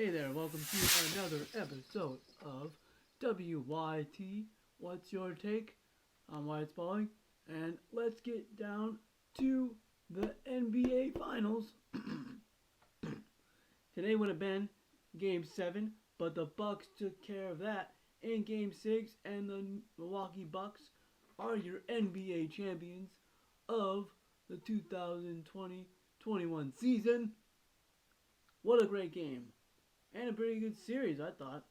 Hey there, welcome to another episode of WYT. What's your take on why it's falling? And let's get down to the NBA Finals. Today would have been Game 7, but the Bucks took care of that in Game 6, and the Milwaukee Bucks are your NBA champions of the 2020-21 season. What a great game. And a pretty good series, I thought.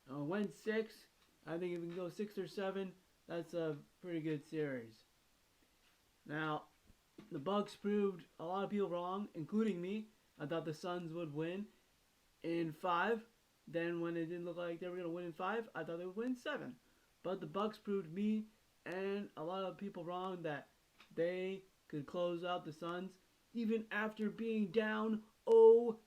Went 6. I think if we can go 6 or 7, that's a pretty good series. Now, the Bucks proved a lot of people wrong, including me. I thought the Suns would win in 5. Then when it didn't look like they were going to win in 5, I thought they would win 7. But the Bucks proved me and a lot of people wrong that they could close out the Suns even after being down 0-2.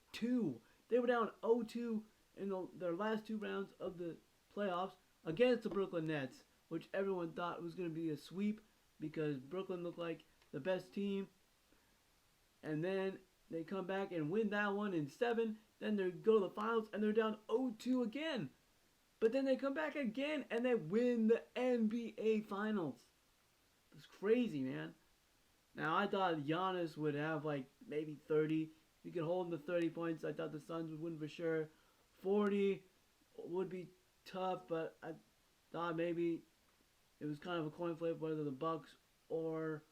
They were down 0-2 in their last 2 rounds of the playoffs against the Brooklyn Nets, which everyone thought was going to be a sweep because Brooklyn looked like the best team. And then they come back and win that one in 7. Then they go to the finals and they're down 0-2 again. But then they come back again and they win the NBA Finals. It's crazy, man. Now, I thought Giannis would have like maybe 30. He could hold him to 30 points. I thought the Suns would win for sure. 40 would be tough, but I thought maybe it was kind of a coin flip whether the Bucks or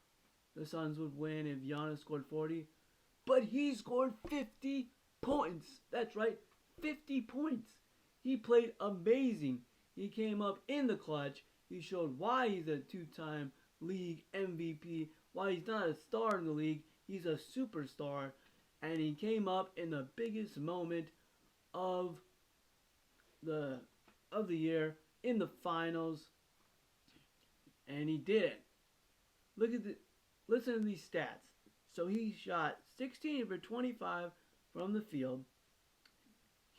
the Suns would win if Giannis scored 40. But he scored 50 points. That's right, 50 points. He played amazing. He came up in the clutch. He showed why he's a 2-time league MVP, why he's not a star in the league. He's a superstar. And he came up in the biggest moment of the year in the finals, and he did it. Listen to these stats. So he shot 16 for 25 from the field.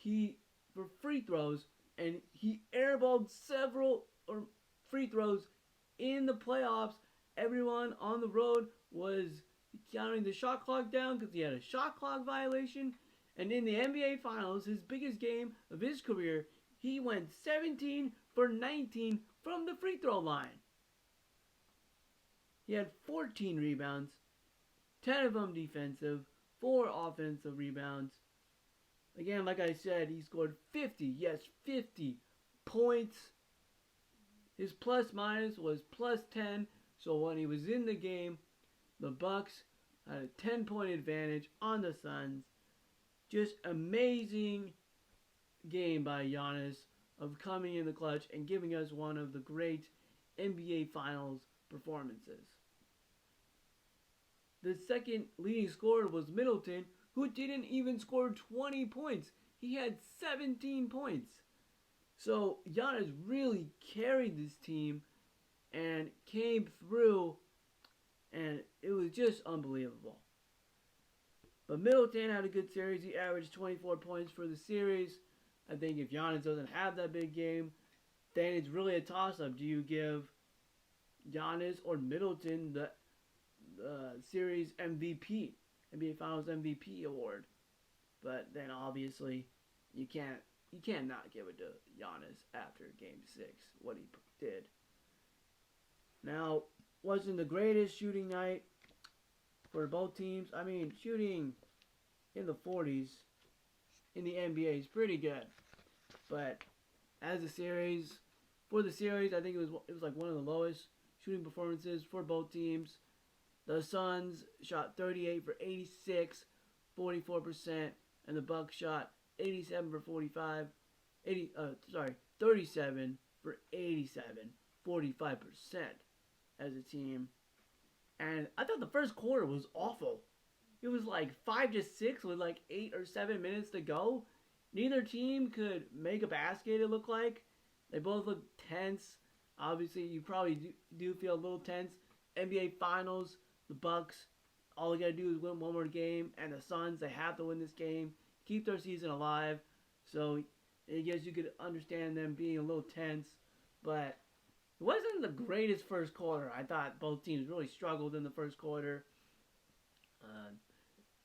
For free throws, and he airballed several free throws in the playoffs. Everyone on the road was counting the shot clock down because he had a shot clock violation. And in the NBA Finals, his biggest game of his career, he went 17 for 19 from the free throw line. He had 14 rebounds, 10 of them defensive, 4 offensive rebounds. Again, like I said, he scored 50 points. His plus minus was plus 10. So when he was in the game, the Bucks had a 10-point advantage on the Suns. Just amazing game by Giannis of coming in the clutch and giving us one of the great NBA Finals performances. The second leading scorer was Middleton, who didn't even score 20 points. He had 17 points. So Giannis really carried this team and came through, and it was just unbelievable. But Middleton had a good series. He averaged 24 points for the series. I think if Giannis doesn't have that big game, then it's really a toss-up. Do you give Giannis or Middleton the series MVP, NBA Finals MVP award? But then obviously you cannot give it to Giannis after Game 6, what he did. Now, wasn't the greatest shooting night for both teams. I mean, shooting in the 40s in the NBA is pretty good. But for the series, I think it was like one of the lowest shooting performances for both teams. The Suns shot 38 for 86, 44%, and the Bucks shot 87 for 37 for 87, 45% as a team. And I thought the first quarter was awful. It was like 5-6 with like 8 or 7 minutes to go. Neither team could make a basket, it looked like. They both looked tense. Obviously, you probably do feel a little tense. NBA Finals, the Bucks, all they got to do is win one more game. And the Suns, they have to win this game, keep their season alive. So I guess you could understand them being a little tense. But it wasn't the greatest first quarter. I thought both teams really struggled in the first quarter.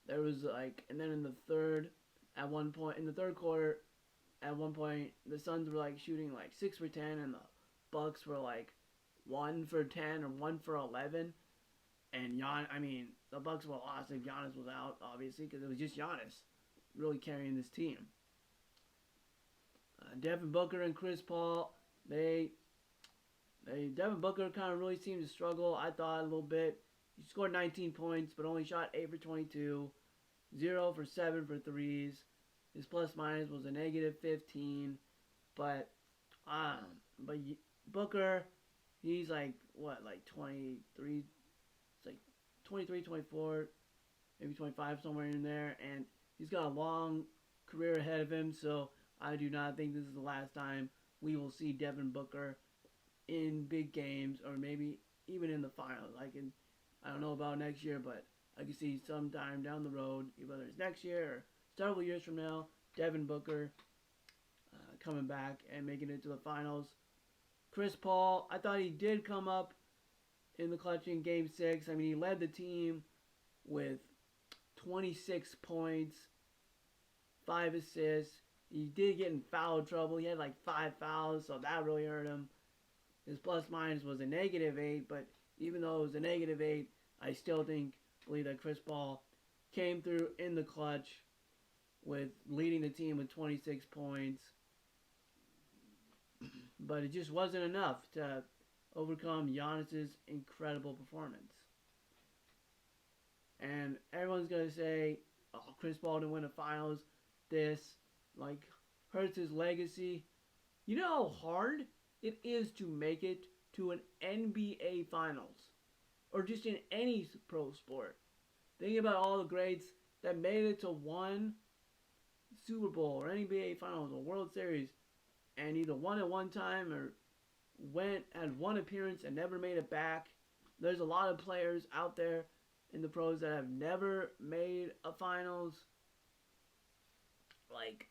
There was and then in the third, at one point in the third quarter. At one point, the Suns were like shooting like 6 for 10, and the Bucks were like 1 for 10 or 1 for 11. And the Bucks were lost if Giannis was out, obviously, because it was just Giannis really carrying this team. Devin Booker and Chris Paul, Devin Booker kind of really seemed to struggle. I thought a little bit. He scored 19 points, but only shot 8 for 22, 0 for 7 for threes. His plus minus was a negative 15, but Booker, he's like 23. It's like 23, 24, maybe 25, somewhere in there, and he's got a long career ahead of him. So I do not think this is the last time we will see Devin Booker in big games, or maybe even in the finals. I don't know about next year, but I can see sometime down the road, whether it's next year or several years from now, Devin Booker coming back and making it to the finals. Chris Paul, I thought he did come up in the clutch in Game 6. I mean, he led the team with 26 points, 5 assists. He did get in foul trouble. He had like 5 fouls, so that really hurt him. His plus minus was a negative 8, but even though it was a negative 8, I still believe that Chris Paul came through in the clutch with leading the team with 26 points. But it just wasn't enough to overcome Giannis's incredible performance. And everyone's going to say, oh, Chris Paul didn't win the finals. This, hurts his legacy. You know how hard it is to make it to an NBA finals, or just in any pro sport. Think about all the greats that made it to one Super Bowl or NBA finals or World Series, and either won it one time or had one appearance and never made it back. There's a lot of players out there in the pros that have never made a finals. Like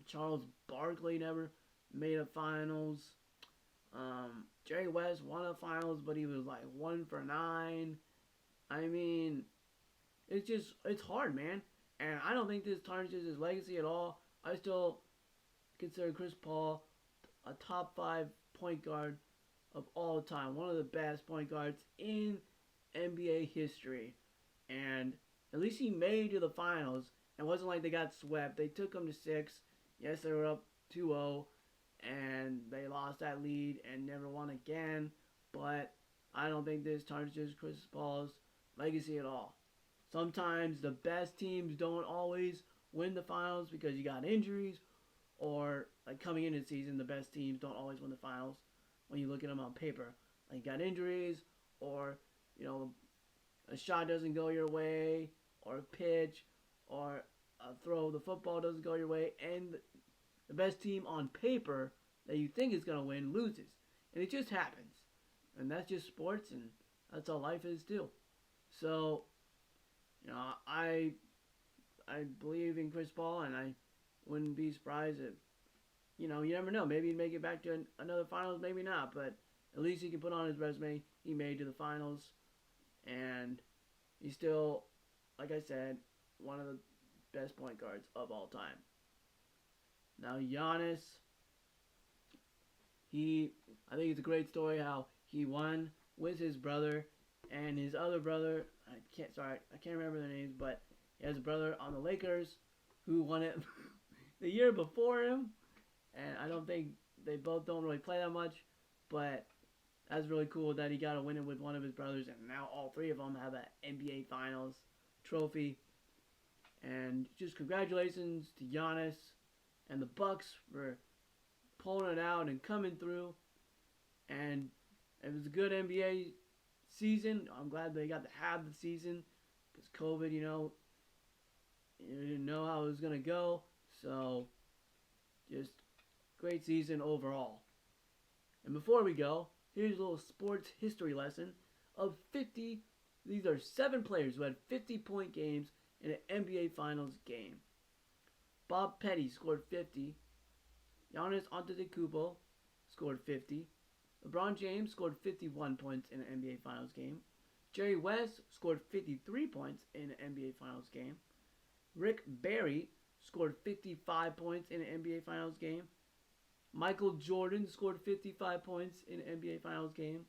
Charles Barkley never made a finals. Jerry West won a finals, but he was like 1 for 9. I mean, it's hard, man. And I don't think this tarnishes his legacy at all. I still consider Chris Paul a top 5 point guard of all time. One of the best point guards in NBA history. And at least he made it to the finals. It wasn't like they got swept. They took them to 6. Yes, they were up 2-0. And they lost that lead and never won again. But I don't think this tarnishes Chris Paul's legacy at all. Sometimes the best teams don't always win the finals because you got injuries, or coming into the season, the best teams don't always win the finals when you look at them on paper. You got injuries, or a shot doesn't go your way, or a pitch, or a throw, the football doesn't go your way, and the best team on paper that you think is going to win loses. And it just happens. And that's just sports, and that's how life is too. So, I believe in Chris Paul, and I wouldn't be surprised if, you never know. Maybe he'd make it back to another finals, maybe not. But at least he can put on his resume. He made it to the finals. And he's still, like I said, one of the best point guards of all time. Now, Giannis, I think it's a great story how he won with his brother, and his other brother, I can't remember their names, but he has a brother on the Lakers who won it the year before him, and I don't think they both don't really play that much, but that's really cool that he got to win it with one of his brothers, and now all 3 of them have an NBA Finals trophy. And just congratulations to Giannis and the Bucks for pulling it out and coming through. And it was a good NBA season. I'm glad they got to have the season because COVID, you didn't know how it was going to go. So, just great season overall. And before we go, here's a little sports history lesson of 50. These are 7 players who had 50-point games in an NBA Finals game. Bob Petty scored 50. Giannis Antetokounmpo scored 50. LeBron James scored 51 points in an NBA Finals game. Jerry West scored 53 points in an NBA Finals game. Rick Barry scored 55 points in an NBA Finals game. Michael Jordan scored 55 points in an NBA Finals game.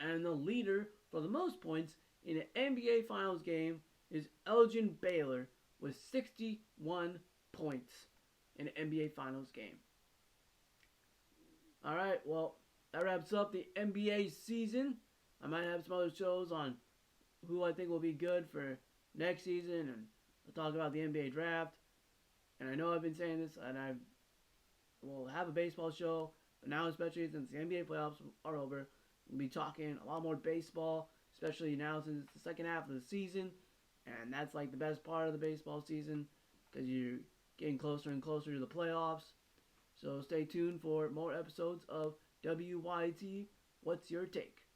And the leader for the most points in an NBA Finals game is Elgin Baylor with 61 points in an NBA Finals game. Alright, well, that wraps up the NBA season. I might have some other shows on who I think will be good for next season, and I'll talk about the NBA draft. And I know I've been saying this, and I will have a baseball show, but now especially since the NBA playoffs are over, we'll be talking a lot more baseball, especially now since it's the second half of the season, and that's like the best part of the baseball season because you're getting closer and closer to the playoffs. So stay tuned for more episodes of WYT. What's your take?